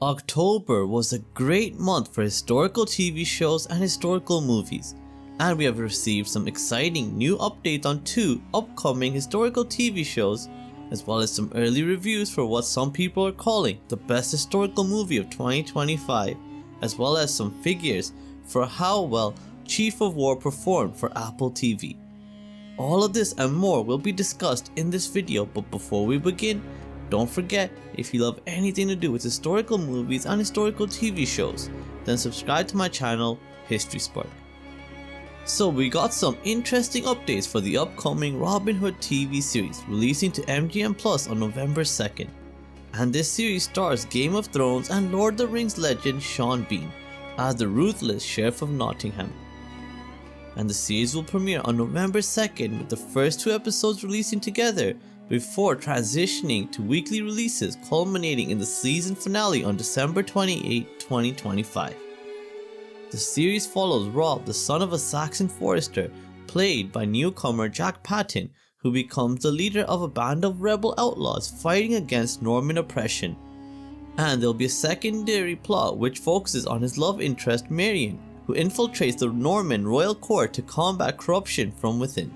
October was a great month for historical TV shows and historical movies, and we have received some exciting new updates on 2 upcoming historical TV shows, as well as some early reviews for what some people are calling the best historical movie of 2025, as well as some figures for how well Chief of War performed for Apple TV. All of this and more will be discussed in this video, but before we begin, don't forget, if you love anything to do with historical movies and historical TV shows, then subscribe to my channel, HistorySpark. So we got some interesting updates for the upcoming Robin Hood TV series releasing to MGM Plus on November 2nd. And this series stars Game of Thrones and Lord of the Rings legend Sean Bean as the ruthless Sheriff of Nottingham. And the series will premiere on November 2nd with the first 2 episodes releasing together before transitioning to weekly releases culminating in the season finale on December 28, 2025. The series follows Rob, the son of a Saxon forester, played by newcomer Jack Patton, who becomes the leader of a band of rebel outlaws fighting against Norman oppression. And there'll be a secondary plot which focuses on his love interest Marion, who infiltrates the Norman royal court to combat corruption from within.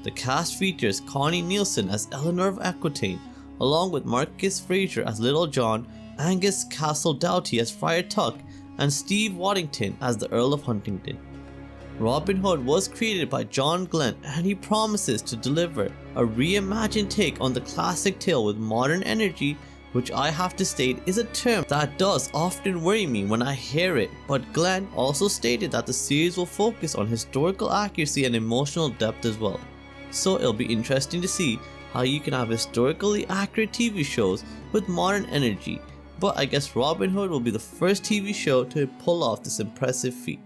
The cast features Connie Nielsen as Eleanor of Aquitaine, along with Marcus Fraser as Little John, Angus Castle Doughty as Friar Tuck, and Steve Waddington as the Earl of Huntingdon. Robin Hood was created by John Glenn, and he promises to deliver a reimagined take on the classic tale with modern energy, which I have to state is a term that does often worry me when I hear it, but Glenn also stated that the series will focus on historical accuracy and emotional depth as well. So it'll be interesting to see how you can have historically accurate TV shows with modern energy, but I guess Robin Hood will be the first TV show to pull off this impressive feat.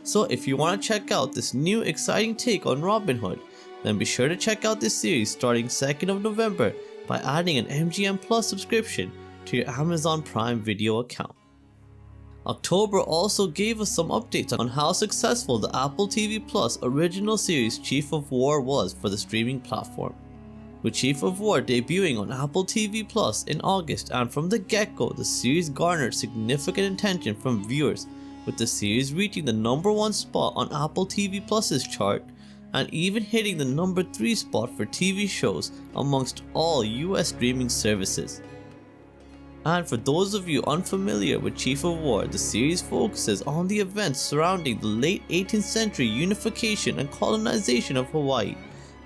So if you want to check out this new exciting take on Robin Hood, then be sure to check out this series starting 2nd of November by adding an MGM Plus subscription to your Amazon Prime Video account. October also gave us some updates on how successful the Apple TV Plus original series Chief of War was for the streaming platform. With Chief of War debuting on Apple TV Plus in August, and from the get-go the series garnered significant attention from viewers, with the series reaching the #1 spot on Apple TV Plus's chart and even hitting the #3 spot for TV shows amongst all US streaming services. And for those of you unfamiliar with Chief of War, the series focuses on the events surrounding the late 18th century unification and colonization of Hawaii,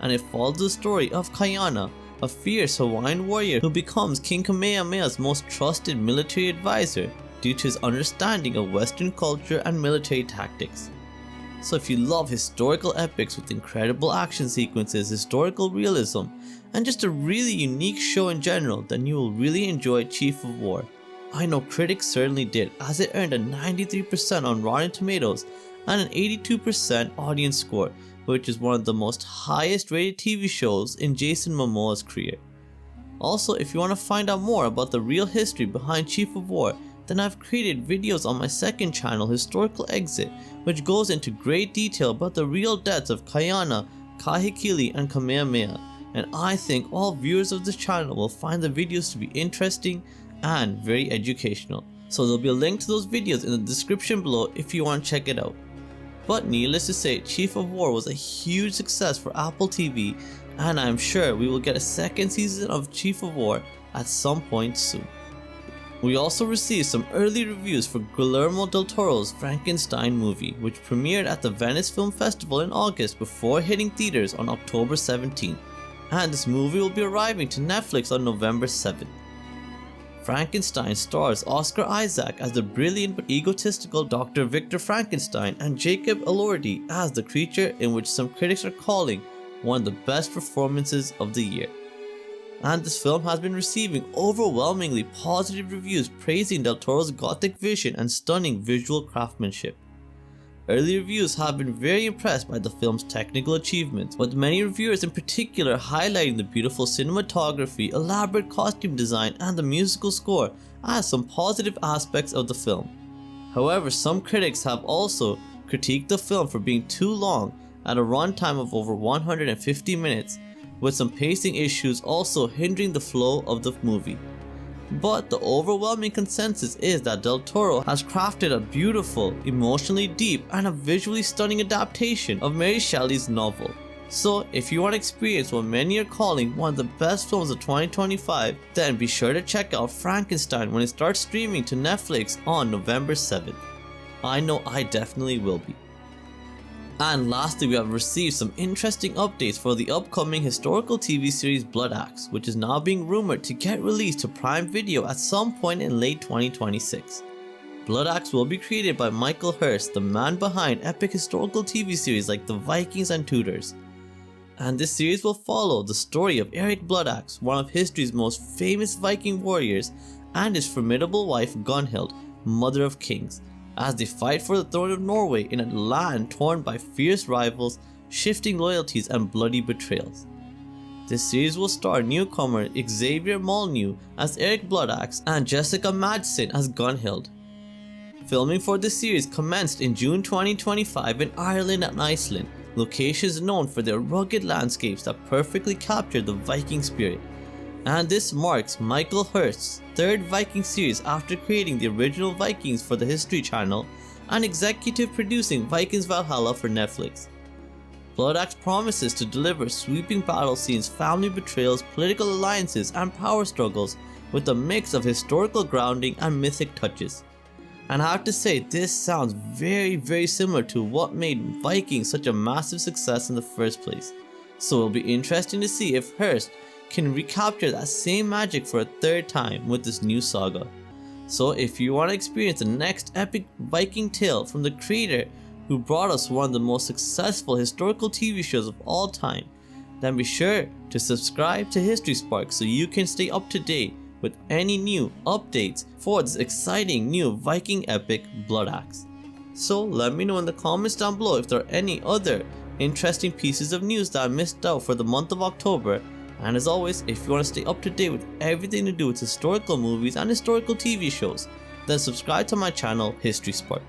and it follows the story of Kaiana, a fierce Hawaiian warrior who becomes King Kamehameha's most trusted military advisor due to his understanding of Western culture and military tactics. So if you love historical epics with incredible action sequences, historical realism, and just a really unique show in general, then you will really enjoy Chief of War. I know critics certainly did, as it earned a 93% on Rotten Tomatoes and an 82% audience score, which is one of the most highest rated TV shows in Jason Momoa's career. Also, if you want to find out more about the real history behind Chief of War, then I've created videos on my second channel, Historical Exit, which goes into great detail about the real deaths of Kaiana, Kahekili, and Kamehameha, and I think all viewers of this channel will find the videos to be interesting and very educational. So there'll be a link to those videos in the description below if you want to check it out. But needless to say, Chief of War was a huge success for Apple TV, and I'm sure we will get a second season of Chief of War at some point soon. We also received some early reviews for Guillermo del Toro's Frankenstein movie, which premiered at the Venice Film Festival in August before hitting theaters on October 17th, and this movie will be arriving to Netflix on November 7th. Frankenstein stars Oscar Isaac as the brilliant but egotistical Dr. Victor Frankenstein and Jacob Elordi as the creature, in which some critics are calling one of the best performances of the year. And this film has been receiving overwhelmingly positive reviews praising Del Toro's gothic vision and stunning visual craftsmanship. Early reviews have been very impressed by the film's technical achievements, with many reviewers in particular highlighting the beautiful cinematography, elaborate costume design, and the musical score as some positive aspects of the film. However, some critics have also critiqued the film for being too long at a runtime of over 150 minutes, with some pacing issues also hindering the flow of the movie. But the overwhelming consensus is that Del Toro has crafted a beautiful, emotionally deep, and a visually stunning adaptation of Mary Shelley's novel. So if you want to experience what many are calling one of the best films of 2025, then be sure to check out Frankenstein when it starts streaming to Netflix on November 7th. I know I definitely will be. And lastly, we have received some interesting updates for the upcoming historical TV series Blood Axe, which is now being rumored to get released to Prime Video at some point in late 2026. Blood Axe will be created by Michael Hirst, the man behind epic historical TV series like The Vikings and Tudors. And this series will follow the story of Eric Bloodaxe, one of history's most famous Viking warriors, and his formidable wife Gunhild, Mother of Kings, as they fight for the throne of Norway in a land torn by fierce rivals, shifting loyalties, and bloody betrayals. This series will star newcomer Xavier Molyneux as Eric Bloodaxe and Jessica Madsen as Gunhild. Filming for this series commenced in June 2025 in Ireland and Iceland, locations known for their rugged landscapes that perfectly capture the Viking spirit. And this marks Michael Hirst's third Viking series after creating the original Vikings for the History Channel and executive producing Vikings Valhalla for Netflix. Blood Axe promises to deliver sweeping battle scenes, family betrayals, political alliances, and power struggles with a mix of historical grounding and mythic touches. And I have to say, this sounds very similar to what made Viking such a massive success in the first place. So it'll be interesting to see if Hirst can recapture that same magic for a third time with this new saga. So if you want to experience the next epic Viking tale from the creator who brought us one of the most successful historical TV shows of all time, then be sure to subscribe to HistorySpark so you can stay up to date with any new updates for this exciting new Viking epic Blood Axe. So let me know in the comments down below if there are any other interesting pieces of news that I missed out for the month of October. And as always, if you want to stay up to date with everything to do with historical movies and historical TV shows, then subscribe to my channel HistorySpark.